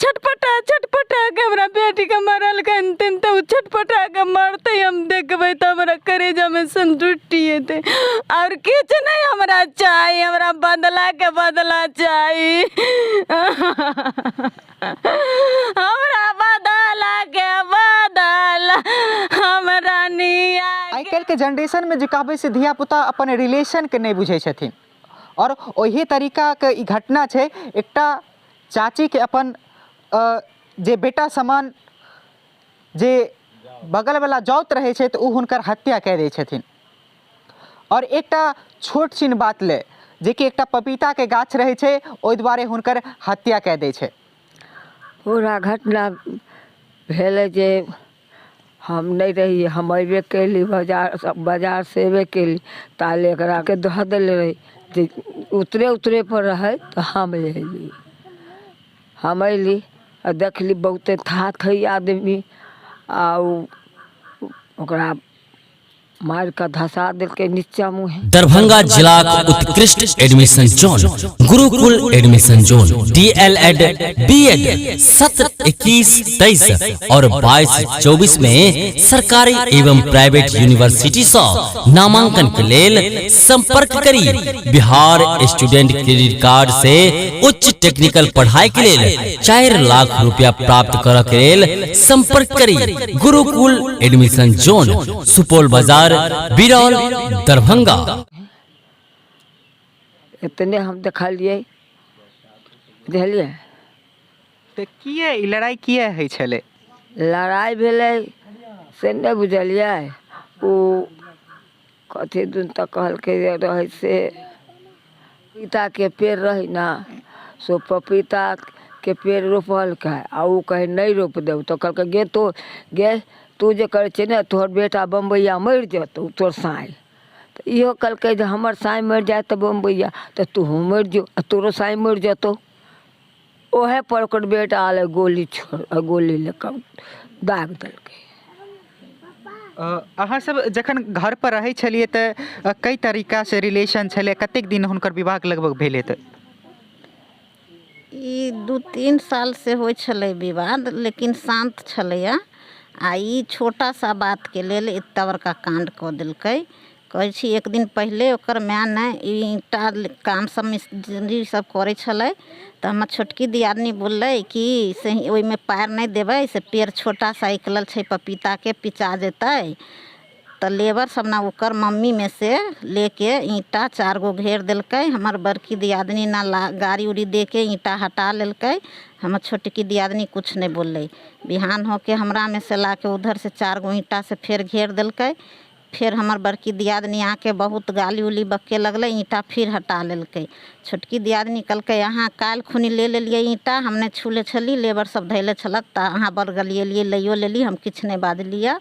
छटपटा छटपटा के हमरा बेटी के मरल कनतिन तो छटपटा के मरते हम देखबे तो हमरा करेजा में संतुष्टि हेते और किछ नहीं हमरा चाहिए हमरा बदला के बदला चाहिए हमरा बदला के बदला हमरा नहीं आइ काल्हि के जनरेशन में जे कहबै से धिया पुता अपन रिलेशन के नहीं बुझै छथिन और ओही तरीका के ई घटना छै। एकटा चाची के अपन जे बेटा समान जे बगल वाला जाउत रहे छै तो उ हुनकर हत्या कऽ दै छथिन। और एकटा छोट छिन बात ले जे कि एकटा पपीता के गाछ रहे छै ओहि दुआरे हुनकर हत्या कऽ दै छै। पूरा घटना भेलै जे हम नहीं रही, हम अयबे कैली बाजार से अयबे कैली ताले एकरा के धऽ देले रही जे उतरे पर रहे तो हम अयली। हम अयली आ देखली बहुते थाक है आदमी आ ओकरा मार का धसा देलकै नीचा मुँहे। दरभंगा जिला उत्कृष्ट admission zone Gurukul admission zone DLED BEd सत्र 21-23 और 22-24 में सरकारी एवं प्राइवेट यूनिवर्सिटी से नामांकन के लेल संपर्क करी। बिहार स्टूडेंट क्रेडिट कार्ड से उच्च टेक्निकल पढ़ाई के लेल 4 लाख रुपया प्राप्त करऽ के लेल संपर्क करी। गुरुकुल एडमिशन जोन सुपौल बाजार बिरौल दरभंगा। इतने हम देखलिए बुझलिए तो किए ई लड़ाई किए होइ छले? लड़ाई भेलै से नहीं बुझलिए। ओ कथी दिन तक कहलकै रहे से पपीता के पेड़ रही ना सो पपीता के पेड़ रोपलकै आ उ कहे नहीं रोप देब तो कहलकै गे तू जे करे छे ना तोहर बेटा बम्बैया मर जतो तोर साई तो इहो कहलकै जे हमर साई मर जाए तो बम्बैया तो तू मर जो तोरो साई मर जतो। ओहे पर ओकर बेटा आले गोली लेकर दाग देलकै। अहाँ सब जखन घर पर रहै छलिए तऽ कई तरीका से रिलेशन छले, कतेक दिन हुनकर विवाह लगभग भेल हेतै? ई 2-3 साल से होइ छलै विवाद लेकिन शांत छलैया। आ ई छोटा सा बात के लेल इतना बड़का कांड कऽ देलकै। कहै छी एक दिन पहले ओकर माय ने ईटा काम सब मिस्त्री सब करे छलै तो हमर छोटकी दियादनी बोललै कि से ओहिमे पैर नहीं देबै से पेड़ छोटा सा निकलल छै पपीता के पिचा जेतै। तो लेबर सब ना ओकर मम्मी में से लेके ईंटा 4 गो घेर देलकै। हमर बड़की दियादनी ना गाड़ी उड़ी दे के ईंटा हटा लेलकै। हमर छोटकी दियादनी कुछ नहीं बोललै। बिहान होके हमरा में से ला के उधर से 4 गो ईंटा से फिर घेर देलकै। फिर हमर बड़की दियादनी आके बहुत गाली उली बक्के लगलै, ईंटा फिर हटा लेलकै। छोटकी दियादनी कहलकै अहाँ काल्हि खुनी ले लेलिए ईंटा, हमने छूले छली लेबर सब धैले छलत तो अहाँ बड़ गलिएलिए लइयो लेली, हम किछ नहीं बाजलिए।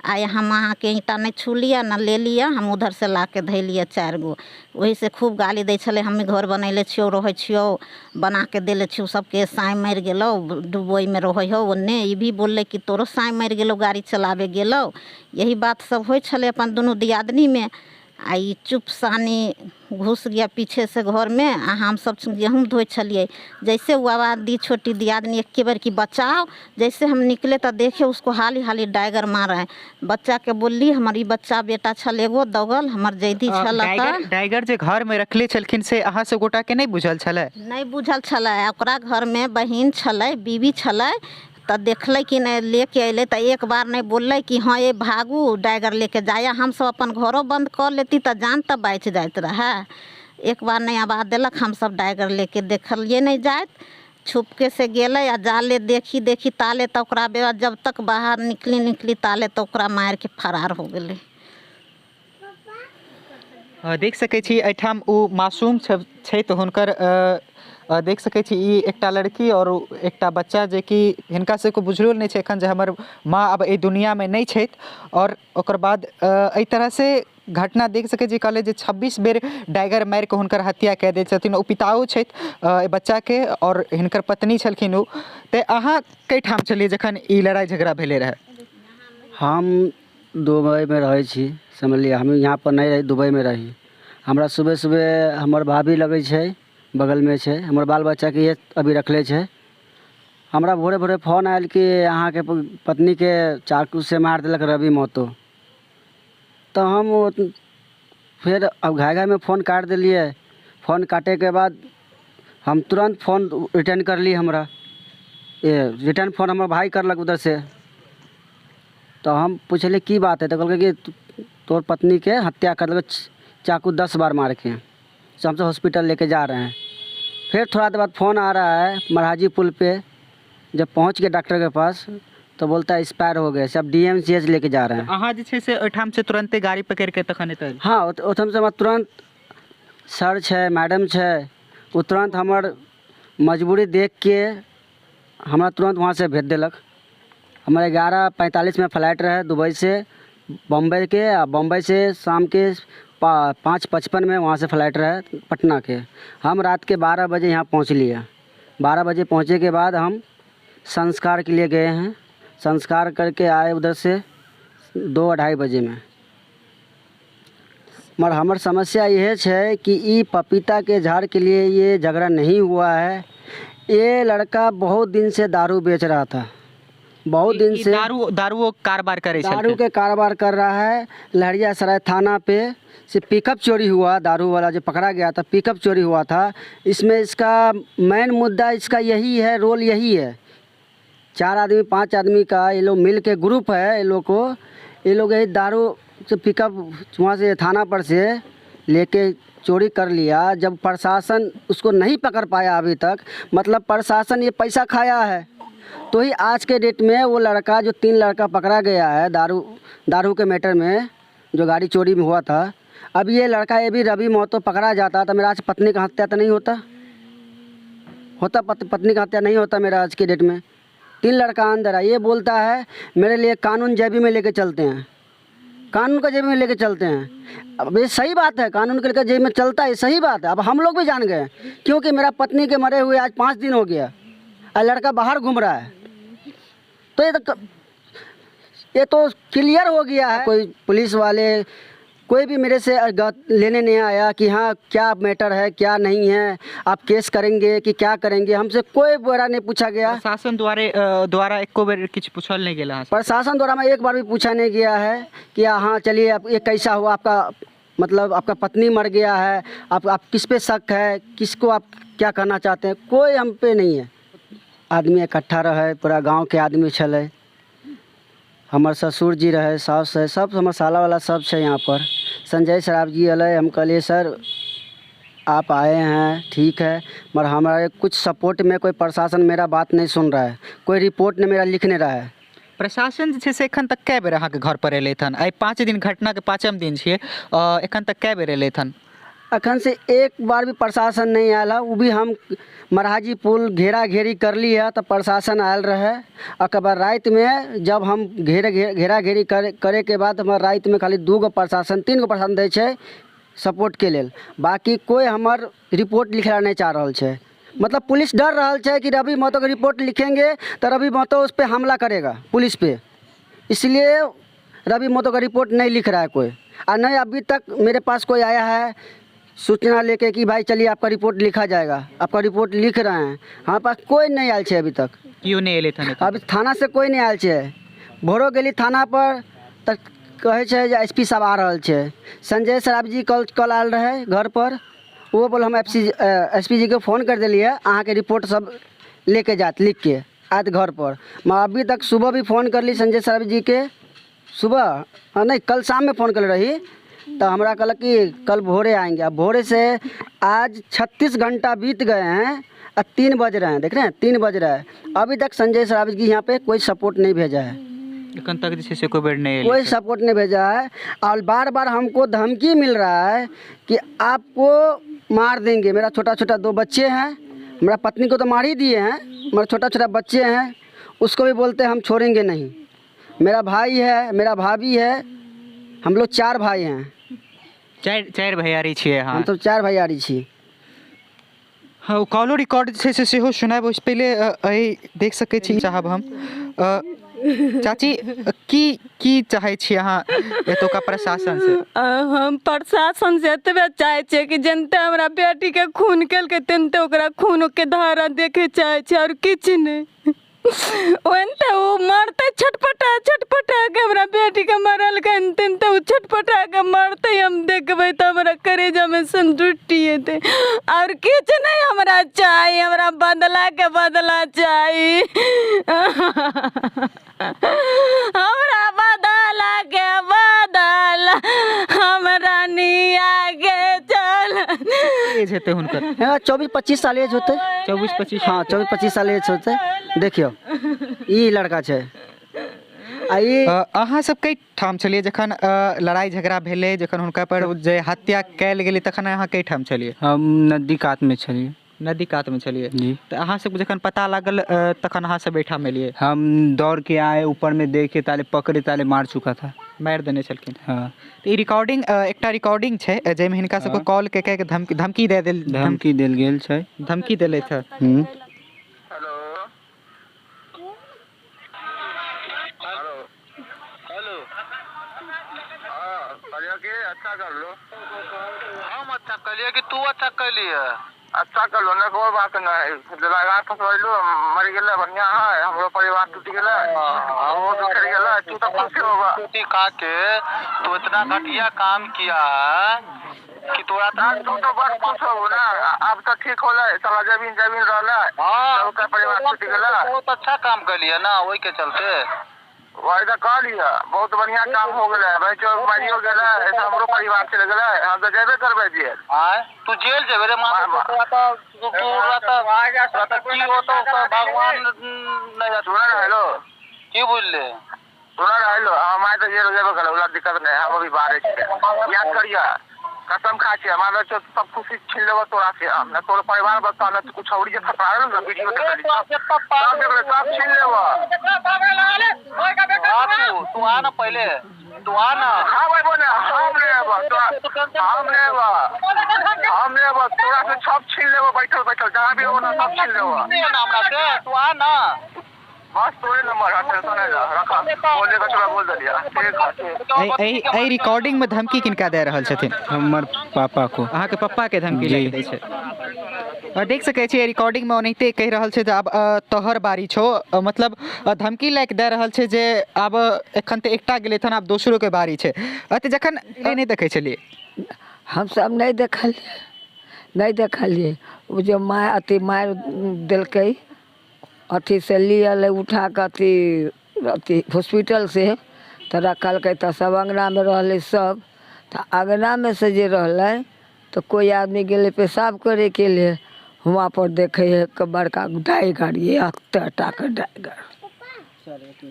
आइ हम अहाँ के ईंटा नहीं छू लिया ना ले लिया, हम उधर से ला के धैलिए 4 गो। वही से खूब गाली दै छलै। हमें घर बनैले छियो रहै छियो बना के देले छियो सबके, साई मर गेलो डुबोई में रहै हो ओन्ने। ई भी बोलले कि तोरो साई मर गेलो गाड़ी चलावे गेलो। यही बात सब होइ छलै अपन दोनों दियादनी में। आई चुप सानी घुस गया पीछे से घर में। हम सब गेहूँ धोए छलिए, जैसे वो आवाज़ दी छोटी दियादनी एक बार की बचाओ। जैसे हम निकले तो देखे उसको हाली हाली डाइगर मारा है। बच्चा के बोली हमारी बच्चा बेटा छल एगो दौगल हमर जैदी छल। डाइगर जे घर में रखले छलखिन से अहाँ से गोटा के नहीं बुझल छले? नहीं बुझल छले। ओकरा घर में बहिन छलै, बीवी छलै तो देखल कि नहीं लेके अले तो एक बार नहीं बोल कि हाँ ये भागू डाइगर लेके जाया। हम सब अपन घरों बंद कर लेती तो जान तब बच जात रहा। एक बार नहीं आवाज दिलक, हम सब डाइगर लेके देखलिए नहीं जात। छुपके से गेले आ जाले देखी ताले तो ओकरा जब तक बाहर निकली ताले तो ओकरा मार के फरार हो गए। देख सकै छी एठाम ओ मासूम छै तो हुनकर देख सकै छी ई एकटा लड़की और एकटा बच्चा जे कि हिनका से को बुझलो नहीं छै एखन जे हमर माँ अब ए दुनिया में नहीं छै। और ओकर बाद एहि तरह से घटना देख सकै छी। कहले जे 26 बेर डाइगर मार के हुनकर हत्या कऽ दै छथिन। ओ पिताओ छै बच्चा के और हिनकर पत्नी छलखिन। ओ ते अहाँ कई ठाम छलिए जखन ई लड़ाई झगड़ा भेले रहे? हम दुबई में रहे छी, समझलिए। हम यहाँ पर नहीं रही, दुबई में रही। हमरा सुबह सुबह हमर भाभी लगे छै बगल में छै, हमर बाल बच्चा के ये अभी रखले छै। हमरा भोरे भोरे फोन आयल कि अहाँके पत्नी के चाकू से मार देलक रवि महतो। तो हम फिर अब घाय में फ़ोन काट दिलिए। फ़ोन काटे के बाद हम तुरंत फ़ोन रिटर्न कर ली। हमरा ये रिटर्न फ़ोन हमारा भाई करलक उधर से। तो हम पूछले की बात है, तो कहल कि तोर पत्नी के हत्या कर देलक चाकू 10 बार मार के। तो हमसे हॉस्पिटल लेके जा रहे हैं। फिर थोड़ा देर बाद फ़ोन आ रहा है महाराजी पुल पे। जब पहुंच गए डॉक्टर के पास तो बोलता है एक्सपायर हो गए, सब DMCH लेके जा रहे हैं। अहाँ जे छै से ओहिठाम से तुरंते गाड़ी पकड़ के तखन एतै? हाँ, ओहिठाम से तुरंत सर छै, मैडम छै, वो तुरंत हमर मजबूरी देख के हमरा तुरंत वहाँ से भेज देलक। हमारे 11:45 में फ़्लाइट रहे दुबई से बम्बई के, आ बम्बई से शाम के 5:55 में वहाँ से फ़्लाइट रहे पटना के। हम रात के 12 बजे यहाँ पहुँच लिए। 12 बजे पहुँचे के बाद हम संस्कार के लिए गए हैं। संस्कार करके आए उधर से 2-2:30 बजे में। मगर हमार समस्या यह है कि ई पपीता के झाड़ के लिए ये झगड़ा नहीं हुआ है। ये लड़का बहुत दिन से दारू बेच रहा था, बहुत दिन से दारू कारोबार करे छलखिन। दारू के कारोबार कर रहा है। लहरियासराय थाना पे से पिकअप चोरी हुआ, दारू वाला जो पकड़ा गया था पिकअप चोरी हुआ था। इसमें इसका मेन मुद्दा इसका यही है, रोल यही है। 4 आदमी 5 आदमी का ये लोग मिल के ग्रुप है। ये लोग यही दारू से पिकअप वहाँ से थाना पर से लेके चोरी कर लिया। जब प्रशासन उसको नहीं पकड़ पाया अभी तक, मतलब प्रशासन ये पैसा खाया है। तो ही आज के डेट में वो लड़का जो 3 लड़का पकड़ा गया है दारू के मैटर में, जो गाड़ी चोरी में हुआ था, अब ये लड़का ये भी रवि महतो पकड़ा जाता तो मेरा आज पत्नी का हत्या तो नहीं होता। पत्नी का हत्या नहीं होता मेरा आज के डेट में। 3 लड़का अंदर है। ये बोलता है मेरे लिए कानून जेबी में लेके चलते हैं, कानून का जेबी में लेके चलते हैं। अब ये सही बात है, कानून के लेकर जेबी में चलता है, सही बात है। अब हम लोग भी जान गए, क्योंकि मेरा पत्नी के मरे हुए आज 5 दिन हो गया और लड़का बाहर घूम रहा है। तो ये तो क्लियर हो गया है। कोई पुलिस वाले कोई भी मेरे से लेने नहीं आया कि हाँ क्या मैटर है क्या नहीं है, आप केस करेंगे कि क्या करेंगे, हमसे कोई बड़ा नहीं पूछा गया। प्रशासन द्वारा एको बेर किछु पूछल नहीं गेला? प्रशासन द्वारा मैं एक बार भी पूछा नहीं गया है कि हाँ चलिए आप ये कैसा हुआ, आपका मतलब आपका पत्नी मर गया है, आप किस पे शक है, किसको आप क्या करना चाहते हैं, कोई हम पे नहीं है। आदमी इकट्ठा रहे, पूरा गाँव के आदमी चले, हमार ससुर जी रहे, सास है, सब मसाला वाला सब है यहाँ पर। संजय शराब जी अल, हम कहलिए सर आप आए हैं ठीक है, मगर हमारे कुछ सपोर्ट में कोई प्रशासन मेरा बात नहीं सुन रहा है, कोई रिपोर्ट नहीं मेरा लिखने रहा है। प्रशासन जे छै से एखन तक कै बेर अहाँके घर पर एलै हन? आइ 5 दिन घटना के 5म दिन छियै, एखन तक कै बेर एलै हन? अखन से एक बार भी प्रशासन नहीं आयल है। वो भी हम महाराजी पुल घेरा घेरी कर ली है तो प्रशासन आयल रहे। अकबर रात में जब हम घेरा घेरी करे के बाद हमारे रात में खाली 2 गो प्रशासन 3 गो प्रशासन दै छै सपोर्ट के लेल, बाकी कोई हमार रिपोर्ट लिखला नहीं चाह रहा है। मतलब पुलिस डर रहा है कि रवि महतो का रिपोर्ट लिखेंगे तो रवि महतो उस पर हमला करेगा पुलिस पे, इसलिए रवि महतो का रिपोर्ट नहीं लिख रहा है कोई। और नहीं अभी तक मेरे पास कोई आया है सूचना लेके कि भाई चलिए आपका रिपोर्ट लिखा जाएगा, आपका रिपोर्ट लिख रहे हैं। हमारे पास कोई नहीं आयल है अभी तक। क्यों नहीं एलै थाना? अभी थाना से कोई नहीं आयल है। भोरो गेली थाना पर तो कहे छै जे SP साहब आ रहल छै। संजय शराब जी कल आयल रहे घर पर, वो बोल हम SP जी के फ़ोन कर दिलिए, अहाँ के रिपोर्ट सब लेके जात लिख के आयत घर पर। मैं अभी तक सुबह भी फ़ोन कर ली संजय शराब जी के, सुबह नहीं कल शाम में फ़ोन कर रही तो हमरा कहल कि कल भोरे आएंगे। अब भोरे से आज 36 घंटा बीत गए हैं और 3 बज रहे हैं, देख रहे हैं 3 बज रहा है, अभी तक संजय शराब जी यहाँ पे कोई सपोर्ट नहीं भेजा है। एखन तक जे छै से कोई बेर नहीं कोई सपोर्ट नहीं भेजा है। और बार बार हमको धमकी मिल रहा है कि आपको मार देंगे। मेरा छोटा 2 बच्चे हैं, मेरा पत्नी को तो मार ही दिए हैं, मेरा छोटा बच्चे हैं, उसको भी बोलते हम छोड़ेंगे नहीं। मेरा भाई है, मेरा भाभी है, हम लोग 4 भाई हैं। 4 भैयारी छियै? हाँ, हम तो 4 भैयारी छी। हाँ, कॉलो रिकॉर्ड छै से सेहो सुनाब। उससे पहले देख सकै छी साहब हम चाची की चाहे छी अहाँ एतुका प्रशासन से? हम प्रशासन से एतबे चाहे छियै कि जनते हमरा बेटी के खून केलकै तेनते ओकरा खून के धारा देखे चाहे छी और किछु नहीं। ओनते वो मरते छटपटा के हमरा बेटी के मरल कन तेनते वो छटपटा के मरते हम देखबै त हमरा करेजा में संतुष्टि हेतै और किछु नहीं हमरा चाहिए। हमरा बदला के बदला चाहिए। हमरा बदला के बदला हमरा निया के चल। एज हेतै हुनकर? 24-25 साल एज होते। 24-25? हाँ 24-25 साल एज होते। देखियो ई लड़का छै। अहाँ सब कई ठाम छलिए जखन लड़ाई झगड़ा भेलै, जखन हुनका पर जे हत्या कैल गेलै तखन अहाँ कई ठाम छलिए? हम नदी कात में छलिए। नदी कात में छलिए जी। तो अहाँ सब जखन पता लागल तखन अहाँ सब बैठा में लिए? हम दौड़ के आए, ऊपर में देखे ताले पकड़े ताले मार चुका था। मार देने छलखिन? हाँ। तो रिकॉर्डिंग एकटा रिकॉर्डिंग छै जाहिमे हिनका सबके कॉल के धमकी दे देल, धमकी देल गेल छै। धमकी देले था। अच्छा कर लो। हम अच्छा कर लिए कि तू अच्छा कर लिए? अच्छा कर लो ना, कोई बात नहीं। लगा फसवाई लो, मर गेला बढ़िया है, हमरो परिवार टूट गेला, वो बिखर गेला, तू तो खुश होगा। टूटी खा के तू इतना घटिया काम किया है कि तोरा तू तो बड़ खुश हो ना। अब तो ठीक होला, साला जमीन रहला, सबका परिवार टूट गेला। बहुत अच्छा काम कर लिया ना, वही के चलते वही तो कह लिया। बहुत बढ़िया काम हो गया भाई, जो मारियो गेला ऐसा हमरो परिवार चले गेला, हम तो जेबे करबे जेल। हां तू जेल जेबे रे मां, तू की हो तो भगवान नहीं सुना हेलो की बोलले सुना हेलो। हम आए तो जेल जेबे करे, वाला दिक्कत नहीं, हम अभी बाहर है। याद करिया, कसम खा के हमारा जो सब खुशी छीन लेबो तोरा से, हम ना तोर परिवार बता ना, तू कुछ औरी जे थपड़ा ना वीडियो के सब छीन लेबो। तू आ ना पहले, तू आ ना। हाँ भाई बोले हम लेबो तोरा से सब छीन लेबो, बैठल जहाँ भी हो ना सब छीन लेबो हमरा से। तू आ ना, बस तोरे नंबर है, टेंशन नहीं रखा, बोले का छोड़ा बोल दिया। ठीक है। ए रिकॉर्डिंग में धमकी किनका दे रहल छथिन? हमर पापा को। अहाँ के पप्पा के धमकी लगे दै छै? और देख सकै छियै रिकॉर्डिंग में ओनाहिते कहि रहल छै जे आब तोहर बारी छो, मतलब धमकी लायक दे रहल छै जे आब एखन तऽ एकटा गेलै हन, आब दोसरो के बारी छै। अते जखन नहीं देखै छलिए? हम सब नहीं देखलिए। वो जो मार दिलकै अथी से लियल उठा के अथी हॉस्पिटल से तो रखलकै, तो सब अंगना में रहले सब। तो अंगना में से जे रहले तो कोई आदमी गेले पेशाब करे के लिए, वहाँ पर देखे है बड़का टाइगर, ये टाइगर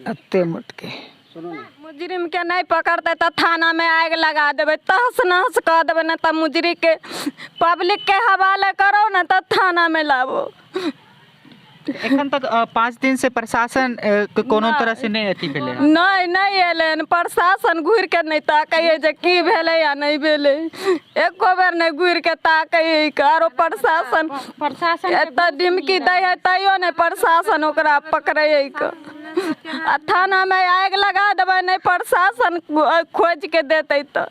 अत्ते मोट के। मुजरिम के नहीं पकड़ते तो थाना में आग लगा देवे, तहस नहस कर देवे, न तो मुजरिम के पब्लिक के हवाले करो न तो थाना में लावो। एखन तक 5 दिन से प्रशासन कोनो तरह से नहीं अथी भेलै? नहीं एलन प्रशासन घूर के नहीं ताकै जे की भेलै या नहीं भेलै, एको बेर नहीं घूर के ताकै। आरो प्रशासन एतना धमकी दै है तैयो नहीं प्रशासन ओकरा पकड़े के। आ थाना में आग लगा देबै, नहीं प्रशासन खोज के देते तो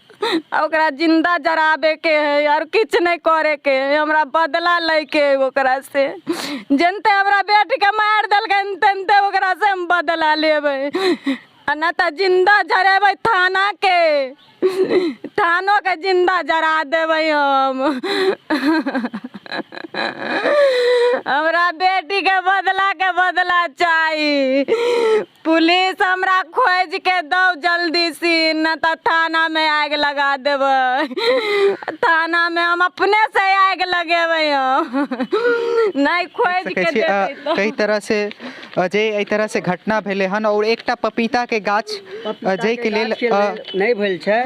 ओकरा जिंदा जराबे के है और किछु नहीं करे के है। हमरा बदला ले के ओकरा से, जनते हमरा बेटी के मार देलकै तेनते ओकरा से हम बदला लेबै, आ न तो जिंदा जरेबै थाना के, थानो के जिंदा जरा देबै हम। हमरा बेटी के बदला चाहिए, पुलिस हमरा खोज के दो जल्दी से, न तो थाना में आग लगा देबै। थाना में हम अपने से आग लगेबै, हम नहीं खोज के देबै तो। कई तरह से जे एहि तरह से घटना भेले हन, और एकटा पपीता के गाछ जे के लेल नहीं भेल छै।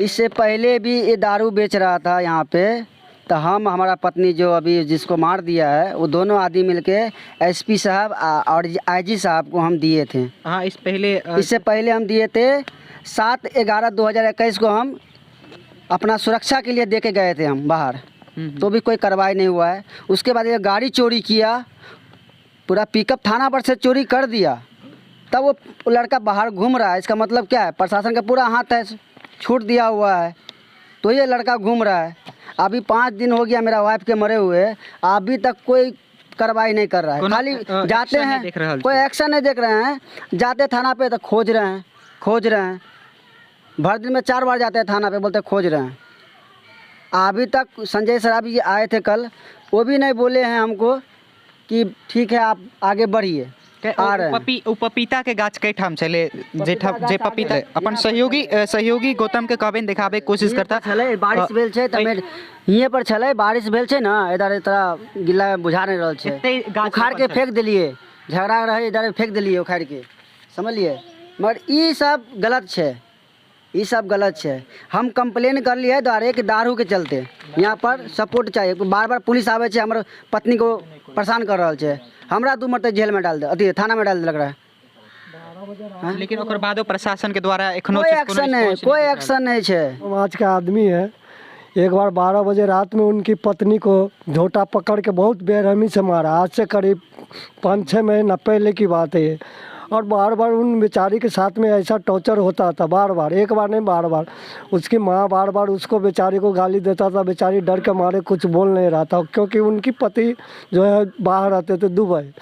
इससे पहले भी ये दारू बेच रहा था यहाँ पे, तो हम हमारा पत्नी जो अभी जिसको मार दिया है, वो दोनों आदमी मिलके एसपी साहब और आईजी साहब को हम दिए थे। हाँ इससे पहले हम दिए थे 7/11/2021 को हम अपना सुरक्षा के लिए दे के गए थे हम बाहर, तो भी कोई कार्रवाई नहीं हुआ है। उसके बाद ये गाड़ी चोरी किया, पूरा पिकअप थाना पर से चोरी कर दिया, तब वो लड़का बाहर घूम रहा है, इसका मतलब क्या है? प्रशासन का पूरा हाथ है, छूट दिया हुआ है, तो ये लड़का घूम रहा है। अभी 5 दिन हो गया मेरा वाइफ के मरे हुए, अभी तक कोई कार्रवाई नहीं कर रहा है। खाली जाते हैं, कोई एक्शन नहीं देख रहे हैं। जाते थाना पे तो खोज रहे हैं। भर दिन में 4 बार जाते हैं थाना पे, बोलते खोज रहे हैं। अभी तक संजय सराबी जी आए थे कल, वो भी नहीं बोले हैं हमको कि ठीक है आप आगे बढ़िए। आ रहे हैं। पपीता के गाछ कई ठाम चले जे पपीता अपन सहयोगी गौतम के कहबे दिखाबे कोशिश करता छले। बारिश भेल छै त हिये पर छले, बारिश भेल छै ना, इधर तरह गिल्ला बुझा नहीं रहल छै, उखाड़ के फेंक दिलिए। झगड़ा रहे इधर फेंक दिलिए उखाड़ के, समझलिए। मगर ई सब गलत छै, हम कंप्लेन कर लिए द्वारे कि दारू के चलते यहाँ पर सपोर्ट चाहिए। बार बार पुलिस आवे छै, हमर पत्नी को परेशान कर रहल छै। हमरा 2 मरते जेल में डाल दे, अथी थाना में डाल दे लग रहा है। लेकिन ओकर बादो प्रशासन के द्वारा एखनो कोई एक्शन नहीं छै। समाज का आदमी है। एक बार 12 बजे रात में उनकी पत्नी को झोटा पकड़ के बहुत बेरहमी से मारा। आज से करीब 5-6 महीना पहले की बात है ये। और बार बार उन बेचारी के साथ में ऐसा टॉर्चर होता था, बार बार, एक बार नहीं बार बार। उसकी माँ बार बार उसको बेचारी को गाली देता था। बेचारी डर के मारे कुछ बोल नहीं रहा था, क्योंकि उनकी पति जो है बाहर रहते थे दुबई।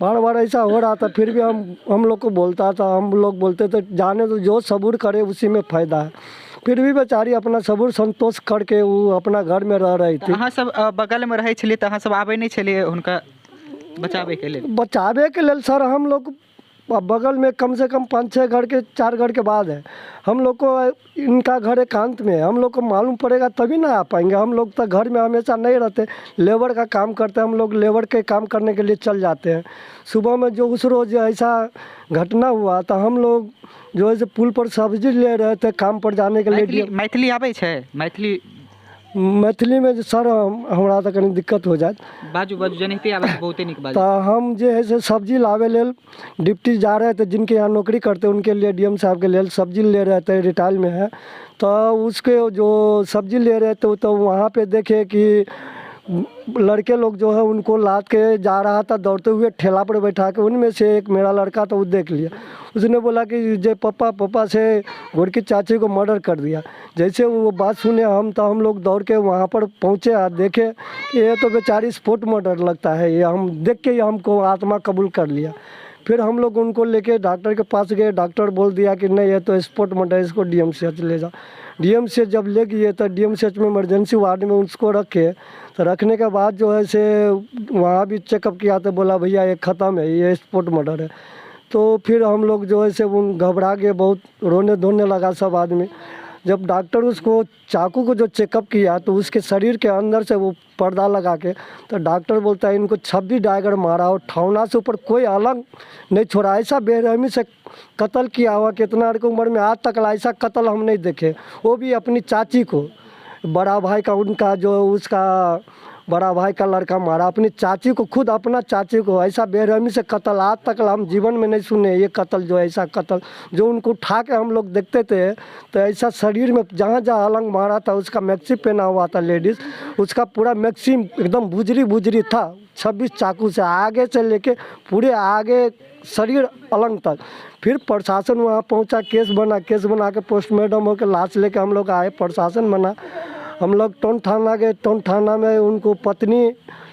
बार बार ऐसा हो रहा था, फिर भी हम लोग को बोलता था, हम लोग बोलते थे जाने तो जो सबूर करे उसी में फ़ायदा है। फिर भी बेचारी अपना सबूर संतोष करके वो अपना घर में रह रही थी। अहाँ सब बगल में रहे छलिए, तो अहाँ सब आबे नहीं छलिए हुनका बचावे के लेल? सर हम लोग बगल में कम से कम 5-6 घर के 4 घर के बाद है। हम लोग को इनका घर एकांत में है, हम लोग को मालूम पड़ेगा तभी ना आ पाएंगे। हम लोग तो घर में हमेशा नहीं रहते, लेबर का काम करते हैं। हम लोग लेबर के काम करने के लिए चल जाते हैं। सुबह में जो उस रोज़ ऐसा घटना हुआ था, हम लोग जो है पुल पर सब्जी ले रहे थे काम पर जाने के लिए। मैथिली आबै छै? मैथिली में सर हमरा तो कनी दिक्कत हो जाए। बाजू जनहिते आबै बहुते निक बाजू। तो हम जो है से सब्जी लावे लेल डिप्टी जा रहे थे, जिनके यहाँ नौकरी करते उनके लिए डीएम साहब के लिए सब्जी ले रहे थे, रिटायल में है। तो उसके जो सब्जी ले रहे थे तो वहाँ पे देखे कि लड़के लोग जो है उनको लाद के जा रहा था दौड़ते हुए ठेला पर बैठा के। उनमें से एक मेरा लड़का तो वो देख लिया, उसने बोला कि जे पापा से गोरकी चाची को मर्डर कर दिया। जैसे वो बात सुने हम लोग दौड़ के वहाँ पर पहुँचे और देखे कि ये तो बेचारी स्पॉट मर्डर लगता है। ये हम देख के हमको आत्मा कबूल कर लिया। फिर हम लोग उनको लेके डॉक्टर के पास गए। डॉक्टर बोल दिया कि नहीं ये तो स्पॉट मर्डर, इसको DMCH ले जाओ। DMCH जब ले गए तो DMCH में इमरजेंसी वार्ड में उसको रखे। तो रखने के बाद जो है से वहाँ भी चेकअप किया तो बोला भैया ये ख़त्म है, ये स्पॉट मर्डर है। तो फिर हम लोग जो है से उन घबरा गए, बहुत रोने धोने लगा सब आदमी। जब डॉक्टर उसको चाकू को जो चेकअप किया तो उसके शरीर के अंदर से वो पर्दा लगा के, तो डॉक्टर बोलता है इनको 26 डायगर मारा और ठौना से ऊपर कोई अलग नहीं छोड़ा। ऐसा बेरहमी से कत्ल किया हुआ, कितना उम्र में आज तक ऐसा कत्ल हम नहीं देखे। वो भी अपनी चाची को, बड़ा भाई का, उनका जो उसका बड़ा भाई का लड़का मारा, अपनी चाची को, खुद अपना चाची को। ऐसा बेरहमी से कत्ल आज तक हम जीवन में नहीं सुने। ये कत्ल जो ऐसा कत्ल जो उनको उठा के हम लोग देखते थे तो ऐसा शरीर में जहाँ जहाँ अलंग मारा था, उसका मैक्सी पहना हुआ था लेडीज़, उसका पूरा मैक्सी एकदम बुजरी था। 26 चाकू से आगे से लेके पूरे आगे शरीर अलंग तक। फिर प्रशासन वहाँ पहुँचा, केस बना के पोस्टमार्टम होकर लाश लेके हम लोग आए। प्रशासन बना, हम लोग टोन थाना गए। टोन थाना में उनको पत्नी,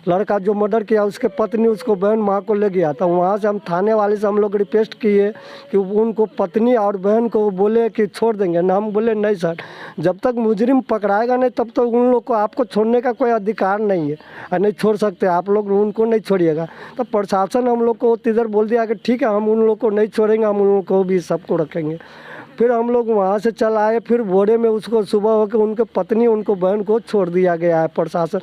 लड़का जो मर्डर किया उसके पत्नी उसको बहन माँ को ले गया था। वहाँ से हम थाने वाले से हम लोग रिक्वेस्ट किए कि उनको पत्नी और बहन को बोले कि छोड़ देंगे ना। हम बोले नहीं सर, जब तक मुजरिम पकड़ाएगा नहीं तब तक उन लोग को आपको छोड़ने का कोई अधिकार नहीं है और नहीं छोड़ सकते आप लोग, उनको नहीं छोड़िएगा। तो प्रशासन हम लोग को इधर बोल दिया कि ठीक है हम उन लोग को नहीं छोड़ेंगे, हम उन लोग को भी सबको रखेंगे। फिर हम लोग वहाँ से चल आए। फिर बोरे में उसको सुबह होकर उनके पत्नी उनको बहन को छोड़ दिया गया है प्रशासन।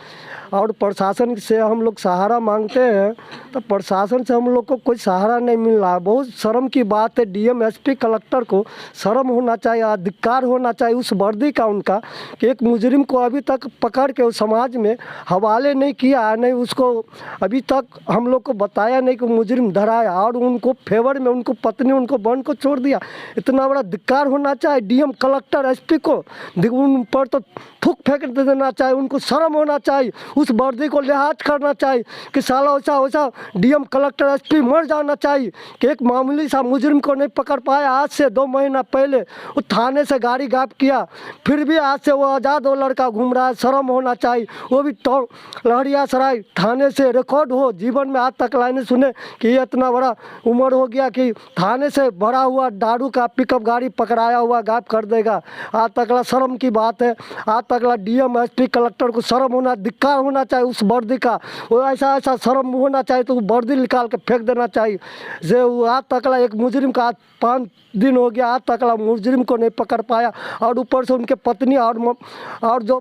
और प्रशासन से हम लोग सहारा मांगते हैं तो प्रशासन से हम लोग को कोई सहारा नहीं मिल रहा है। बहुत शर्म की बात है। डीएम एसपी कलेक्टर को शर्म होना चाहिए, अधिकार होना चाहिए उस वर्दी का उनका कि एक मुजरिम को अभी तक पकड़ के उस समाज में हवाले नहीं किया, नहीं उसको अभी तक हम लोग को बताया नहीं कि मुजरिम धरा है, और उनको फेवर में उनको पत्नी उनको बहन को छोड़ दिया। इतना बड़ा धिक्कार होना चाहिए। डीएम कलेक्टर एसपी को उन पर तो थूक फेंक देना चाहिए, उनको शर्म होना चाहिए, उस वर्दी को लिहाज करना चाहिए कि साला वैसा वैसा डीएम कलेक्टर एसपी मर जाना चाहिए कि एक मामूली सा मुजरिम को नहीं पकड़ पाया। आज से 2 महीना पहले वो थाने से गाड़ी गायब किया, फिर भी आज से वो आज़ाद वो लड़का घूम रहा है। शर्म होना चाहिए। वो भी लहरियासराय थाने से रिकॉर्ड हो, जीवन में आज तक लाइने सुने कि ये इतना बड़ा उम्र हो गया कि थाने से भरा हुआ दारू का पिकअप गाड़ी पकड़ाया हुआ गायब कर देगा। आज तकला शर्म की बात है। आज तकला डीएम एसपी कलेक्टर को शर्म होना, धिक्कार होना चाहिए उस वर्दी का। वो ऐसा ऐसा शर्म होना चाहिए तो वर्दी निकाल के फेंक देना चाहिए। जे आज तकला एक मुजरिम का आज 5 दिन हो गया, आज तकला मुजरिम को नहीं पकड़ पाया और ऊपर से उनके पत्नी और जो